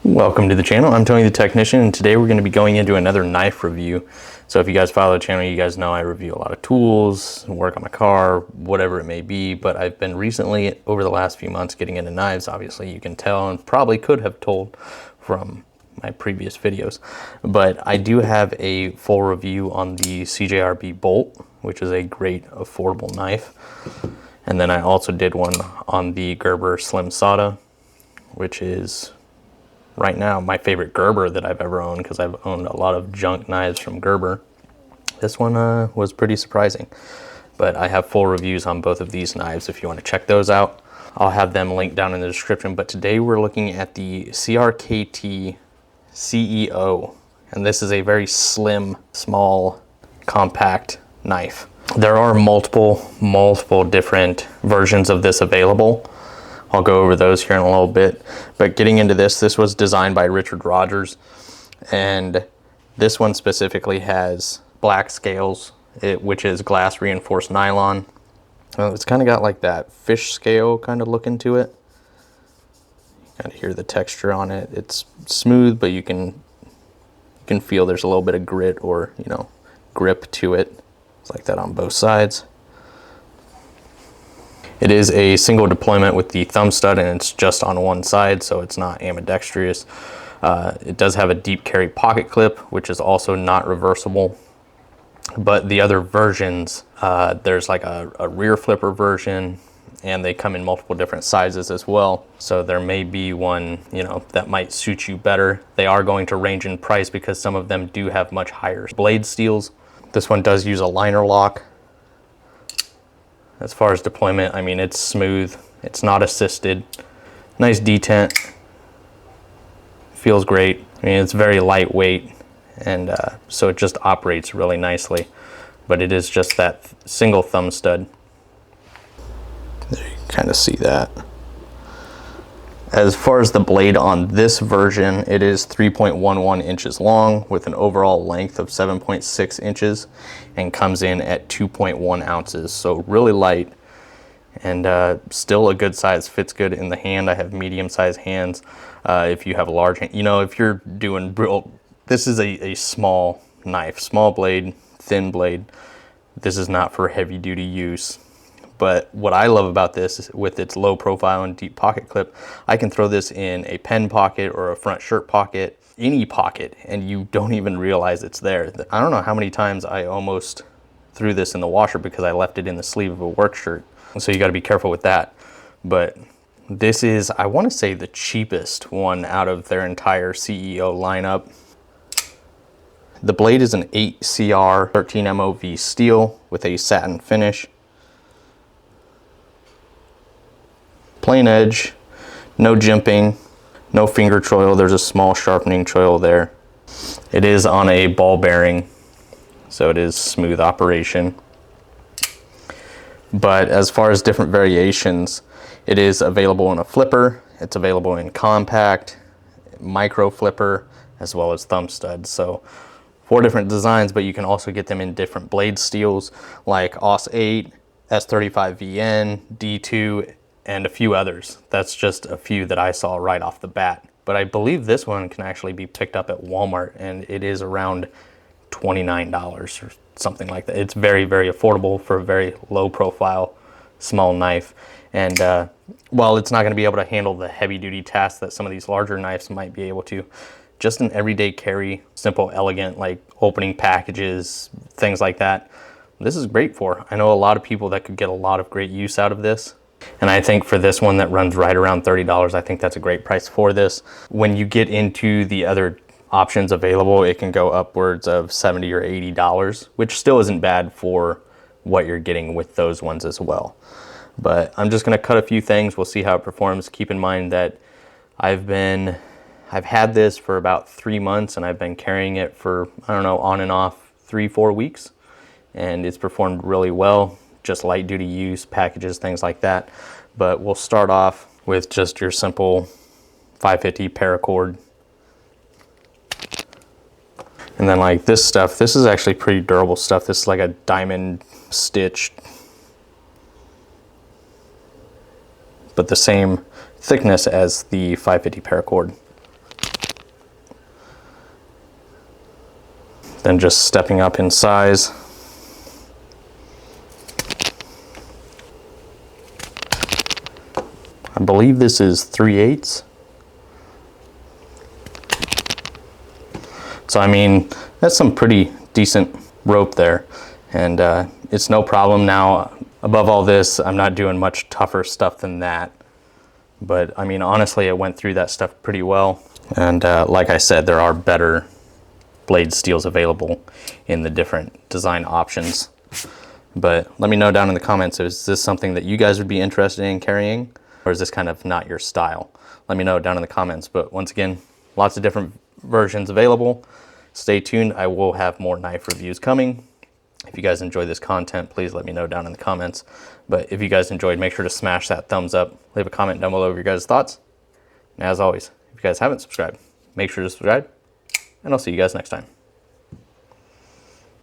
Welcome to the channel. I'm Tony the Technician, and today we're going to be going into another knife review. So if you guys follow the channel, you guys know I review a lot of tools, work on my car, whatever it may be, but I've been recently, over the last few months, getting into knives. Obviously you can tell and probably could have told from my previous videos, but I do have a full review on the CJRB Bolt, which is a great affordable knife. And then I also did one on the Gerber Slim Sada, which is right now my favorite Gerber that I've ever owned, because I've owned a lot of junk knives from Gerber. This one was pretty surprising, but I have full reviews on both of these knives if you want to check those out. I'll have them linked down in the description, but today we're looking at the CRKT CEO, and this is a very slim, small, compact knife. There are multiple different versions of this available. I'll go over those here in a little bit, but getting into this was designed by Richard Rogers, and this one specifically has black scales, which is glass reinforced nylon. It's kind of got like that fish scale kind of look into it. You kind of hear the texture on it. It's smooth, but you can feel there's a little bit of grit or, you know, grip to it. It's like that on both sides. It is a single deployment with the thumb stud, and it's just on one side, so it's not ambidextrous. It does have a deep carry pocket clip, which is also not reversible. But the other versions, there's like a rear flipper version, and they come in multiple different sizes as well. So there may be one, you know, that might suit you better. They are going to range in price because some of them do have much higher blade steels. This one does use a liner lock. As far as deployment, I mean, it's smooth, it's not assisted, nice detent, feels great. I mean, it's very lightweight, and so it just operates really nicely, but it is just that single thumb stud. There you can kind of see that. As far as the blade on this version, it is 3.11 inches long with an overall length of 7.6 inches and comes in at 2.1 ounces. So really light, and still a good size, fits good in the hand. I have medium sized hands. If you have a large hand, you know, if you're doing this is a small knife, small blade, thin blade. This is not for heavy duty use. But what I love about this is with its low profile and deep pocket clip, I can throw this in a pen pocket or a front shirt pocket, any pocket, and you don't even realize it's there. I don't know how many times I almost threw this in the washer because I left it in the sleeve of a work shirt. So you got to be careful with that. But this is, I want to say, the cheapest one out of their entire CEO lineup. The blade is an 8CR 13 MOV steel with a satin finish. Plain edge, no jimping, no finger choil. There's a small sharpening choil there. It is on a ball bearing, so it is smooth operation. But as far as different variations, it is available in a flipper, it's available in compact, micro flipper, as well as thumb studs. So 4 different designs, but you can also get them in different blade steels like AUS 8, S35VN, D2, and a few others. That's just a few that I saw right off the bat. But I believe this one can actually be picked up at Walmart, and it is around $29 or something like that. It's very, very affordable for a very low profile, small knife. And while it's not gonna be able to handle the heavy duty tasks that some of these larger knives might be able to, just an everyday carry, simple, elegant, like opening packages, things like that, this is great for. I know a lot of people that could get a lot of great use out of this. And I think for this one that runs right around $30, I think that's a great price for this. When you get into the other options available, it can go upwards of $70 or $80, which still isn't bad for what you're getting with those ones as well. But I'm just gonna cut a few things. We'll see how it performs. Keep in mind that I've had this for about 3 months, and I've been carrying it for, I don't know, on and off 3-4 weeks. And it's performed really well. Just light duty use, packages, things like that. But we'll start off with just your simple 550 paracord. And then like this stuff, this is actually pretty durable stuff. This is like a diamond stitched, but the same thickness as the 550 paracord. then just stepping up in size. I believe this is 3/8. So I mean, that's some pretty decent rope there, and it's no problem. Now, above all this, I'm not doing much tougher stuff than that, but I mean, honestly, it went through that stuff pretty well. And like I said, there are better blade steels available in the different design options. But let me know down in the comments, is this something that you guys would be interested in carrying, or is this kind of not your style? Let me know down in the comments. But once again, lots of different versions available. Stay tuned, I will have more knife reviews coming. If you guys enjoy this content, please let me know down in the comments. But if you guys enjoyed, make sure to smash that thumbs up. Leave a comment down below of your guys' thoughts. And as always, if you guys haven't subscribed, make sure to subscribe, and I'll see you guys next time.